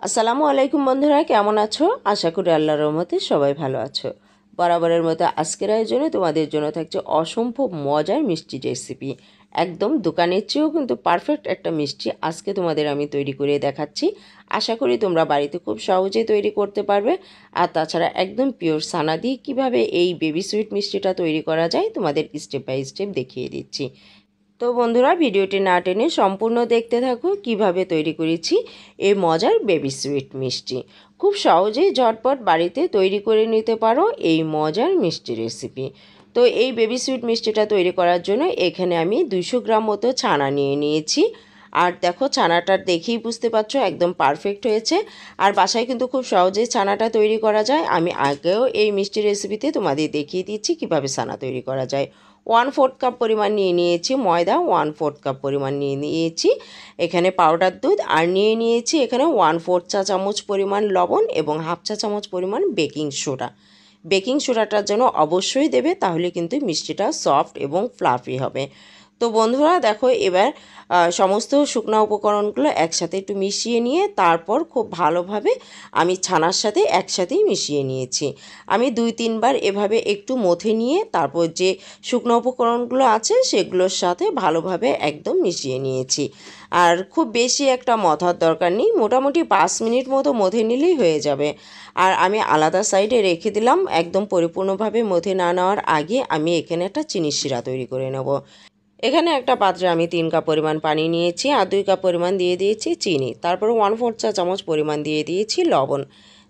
আসসালামু আলাইকুম বন্ধুরা, কেমন আছো? আশা করি আল্লাহর রহমতে সবাই ভালো আছো। বরাবরের মতো আজকের আয়োজনে তোমাদের জন্য থাকছে অসম্ভব মজার মিষ্টি রেসিপি। একদম দোকানের চেয়েও কিন্তু পারফেক্ট একটা মিষ্টি আজকে তোমাদের আমি তৈরি করে দেখাচ্ছি। আশা করি তোমরা বাড়িতে খুব সহজেই তৈরি করতে পারবে। আর তাছাড়া একদম পিওর ছানা দিয়ে কীভাবে এই বেবি সুইট মিষ্টিটা তৈরি করা যায় তোমাদের স্টেপ বাই স্টেপ দেখিয়ে দিচ্ছি। তো বন্ধুরা, ভিডিওটি না টেনে সম্পূর্ণ দেখতে থাকো কিভাবে তৈরি করেছি এই মজার বেবি সুইট মিষ্টি। খুব সহজেই ঝটপট বাড়িতে তৈরি করে নিতে পারো এই মজার মিষ্টি রেসিপি। তো এই বেবি সুইট মিষ্টিটা তৈরি করার জন্য এখানে আমি 200 গ্রাম মতো ছানা নিয়ে নিয়েছি। আর দেখো, ছানাটা দেখেই বুঝতে পারছো একদম পারফেক্ট হয়েছে। আর বাসায় কিন্তু খুব সহজেই ছানাটা তৈরি করা যায়। আমি আগেও এই মিষ্টি রেসিপিতে তোমাদের দেখিয়ে দিচ্ছি কিভাবে ছানা তৈরি করা যায়। 1/4 কাপ পরিমাণ নিয়ে নিয়েছি ময়দা, 1/4 কাপ পরিমাণ নিয়ে নিয়েছি এখানে পাউডার দুধ, আর নিয়ে নিয়েছি এখানে 1/4 চা চামচ পরিমাণ লবণ এবং 1/2 চা চামচ পরিমাণ বেকিং সোডা। বেকিং সোডাটার জন্য অবশ্যই দেবে, তাহলে কিন্তু মিষ্টিটা সফট এবং ফ্লাফি হবে। তো বন্ধুরা দেখো, এবার সমস্ত শুকনো উপকরণগুলো একসাথে একটু মিশিয়ে নিয়ে তারপর খুব ভালোভাবে আমি ছানার সাথে একসাথেই মিশিয়ে নিয়েছি। আমি 2-3 বার এভাবে একটু মথে নিয়ে তারপর যে শুকনো উপকরণগুলো আছে সেগুলোর সাথে ভালোভাবে একদম মিশিয়ে নিয়েছি। আর খুব বেশি একটা মথার দরকার নেই, মোটামুটি 5 মিনিট মতো মথে নিলেই হয়ে যাবে। আর আমি আলাদা সাইডে রেখে দিলাম। একদম পরিপূর্ণভাবে মথে না নেওয়ার আগে আমি এখানে একটা চিনির শিরা তৈরি করে নেব। এখানে একটা পাত্রে আমি 3 কাপ পরিমাণ পানি নিয়েছি আর 2 কাপ পরিমাণ দিয়ে দিয়েছি চিনি, তারপর 1/4 চা চামচ পরিমাণ দিয়ে দিয়েছি লবণ।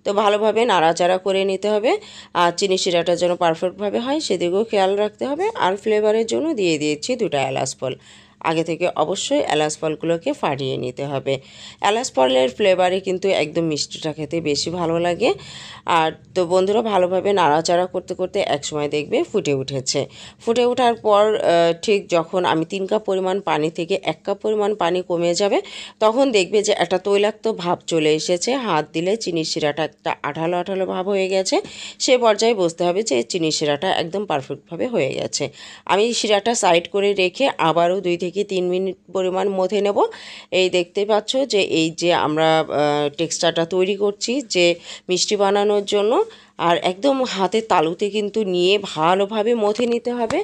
তো ভালোভাবে নাড়াচাড়া করে নিতে হবে। আর চিনি শিরাটা যেন পারফেক্টভাবে হয় সেদিকেও খেয়াল রাখতে হবে। আর ফ্লেভারের জন্য দিয়ে দিয়েছি 2টা এলাচ ফল। আগে থেকে অবশ্যই এলাচ ফলগুলোকে ফাটিয়ে নিতে হবে। এলাচ ফলের ফ্লেভারে কিন্তু একদম মিষ্টিটা খেতে বেশি ভালো লাগে। আর তো বন্ধুরা, ভালোভাবে নাড়াচাড়া করতে করতে একসময় দেখবে ফুটে উঠেছে। ফুটে ওঠার পর ঠিক যখন আমি 3 কাপ পরিমাণ পানি থেকে 1 কাপ পরিমাণ পানি কমে যাবে, তখন দেখবে যে একটা তৈলাক্ত ভাব চলে এসেছে। হাত দিলে চিনির শিরাটা একটা আঠালো আঠালো ভাব হয়ে গেছে। সে পর্যায়ে বুঝতে হবে যে চিনির শিরাটা একদম পারফেক্টভাবে হয়ে গেছে। আমি শিরাটা সাইড করে রেখে আবারও 2 থেকে 3 মিনিট পরিমাণ মথে নেব। এই দেখতে পাচ্ছ যে এই যে আমরা টেক্সচারটা তৈরি করছি যে মিষ্টি বানানোর জন্য, আর একদম হাতের তালুতে কিন্তু নিয়ে ভালোভাবে মথে নিতে হবে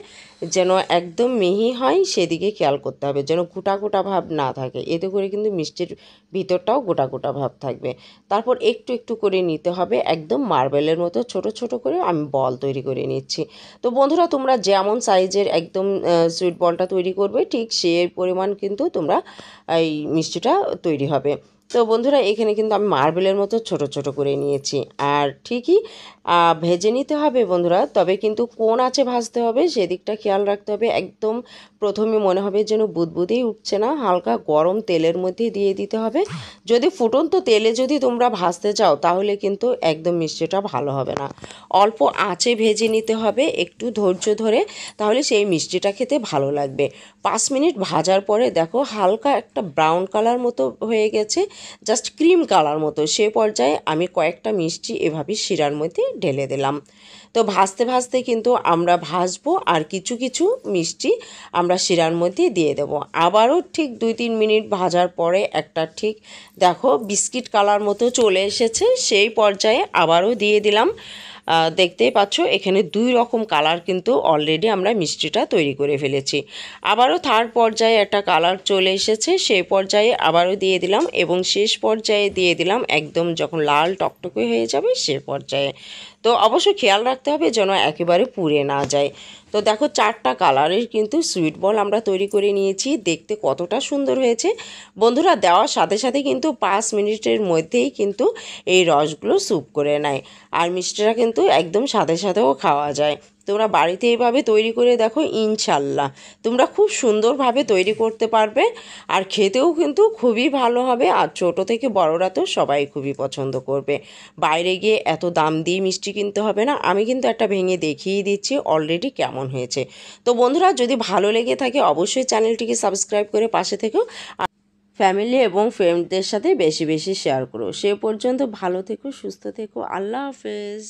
যেন একদম মিহি হয়, সেদিকে খেয়াল করতে হবে যেন গোটা গোটা ভাব না থাকে। এতে করে কিন্তু মিষ্টির ভিতরটাও গোটা গোটা ভাব থাকবে। তারপর একটু একটু করে নিতে হবে, একদম মার্বেলের মতো ছোট ছোট করে আমি বল তৈরি করে নিচ্ছি। তো বন্ধুরা, তোমরা যেমন সাইজের একদম সুইট বলটা তৈরি করবে ঠিক সেই পরিমাণ কিন্তু তোমরা এই মিষ্টিটা তৈরি হবে। তো বন্ধুরা, এখানে কিন্তু আমি মার্বেলের মতো ছোট ছোট করে নিয়েছি। আর ঠিকই ভেজে নিতে হবে বন্ধুরা, তবে কিন্তু কোন আঁচে ভাজতে হবে সেদিকটা খেয়াল রাখতে হবে। একদম প্রথমে মনে হবে যেন বুদবুদেই উঠছে না, হালকা গরম তেলের মধ্যে দিয়ে দিতে হবে। যদি ফুটন্ত তেলে যদি তোমরা ভাজতে চাও তাহলে কিন্তু একদম মিষ্টিটা ভালো হবে না। অল্প আঁচে ভেজে নিতে হবে একটু ধৈর্য ধরে, তাহলে সেই মিষ্টিটা খেতে ভালো লাগবে। 5 মিনিট ভাজার পরে দেখো হালকা একটা ব্রাউন কালার মতো হয়ে গেছে, জাস্ট ক্রিম কালার মতো। সে পর্যায়ে আমি কয়েকটা মিষ্টি এভাবে শিরার মধ্যে ঢেলে দিলাম। তো ভাজতে ভাজতে কিন্তু আমরা ভাজবো আর কিছু কিছু মিষ্টি আমরা শিরার মধ্যে দিয়ে দেব। আবারও ঠিক 2-3 মিনিট ভাজার পরে একটা ঠিক দেখো বিস্কিট কালার মতো চলে এসেছে, সেই পর্যায়ে আবারও দিয়ে দিলাম। দেখতেই পাচ্ছ এখানে 2 রকম কালার কিন্তু অলরেডি আমরা মিষ্টিটা তৈরি করে ফেলেছি। আবারও থার্ড পর্যায়ে একটা কালার চলে এসেছে, সেই পর্যায়ে আবারও দিয়ে দিলাম এবং শেষ পর্যায়ে দিয়ে দিলাম একদম যখন লাল টকটকে হয়ে যাবে সে পর্যায়ে। তো অবশ্যই খেয়াল রাখতে হবে যেন একেবারে পুড়ে না যায়। তো দেখো 4টা কালারের কিন্তু সুইট বল আমরা তৈরি করে নিয়েছি। দেখতে কতটা সুন্দর হয়েছে বন্ধুরা। দেওয়ার সাথে সাথে কিন্তু 5 মিনিটের মধ্যেই কিন্তু এই রসগুলো স্যুপ করে নেয়। আর মিষ্টিটা কিন্তু একদম সাথে সাথেও খাওয়া যায়। তোমরা বাড়িতে এইভাবে তৈরি করে দেখো, ইনশাল্লাহ তোমরা খুব সুন্দরভাবে তৈরি করতে পারবে। আর খেতেও কিন্তু খুবই ভালো হবে। আর ছোট থেকে বড়রা তো সবাই খুবই পছন্দ করবে। বাইরে গিয়ে এত দাম দিয়ে মিষ্টি কিনতে হবে না। আমি কিন্তু একটা ভেঙে দেখিয়ে দিচ্ছি অলরেডি কেমন হয়েছে। তো বন্ধুরা, যদি ভালো লেগে থাকে অবশ্যই চ্যানেলটিকে সাবস্ক্রাইব করে পাশে থেকো। আর ফ্যামিলি এবং ফ্রেন্ডদের সাথে বেশি বেশি শেয়ার করো। সে পর্যন্ত ভালো থেকো, সুস্থ থেকো। আল্লাহ হাফেজ।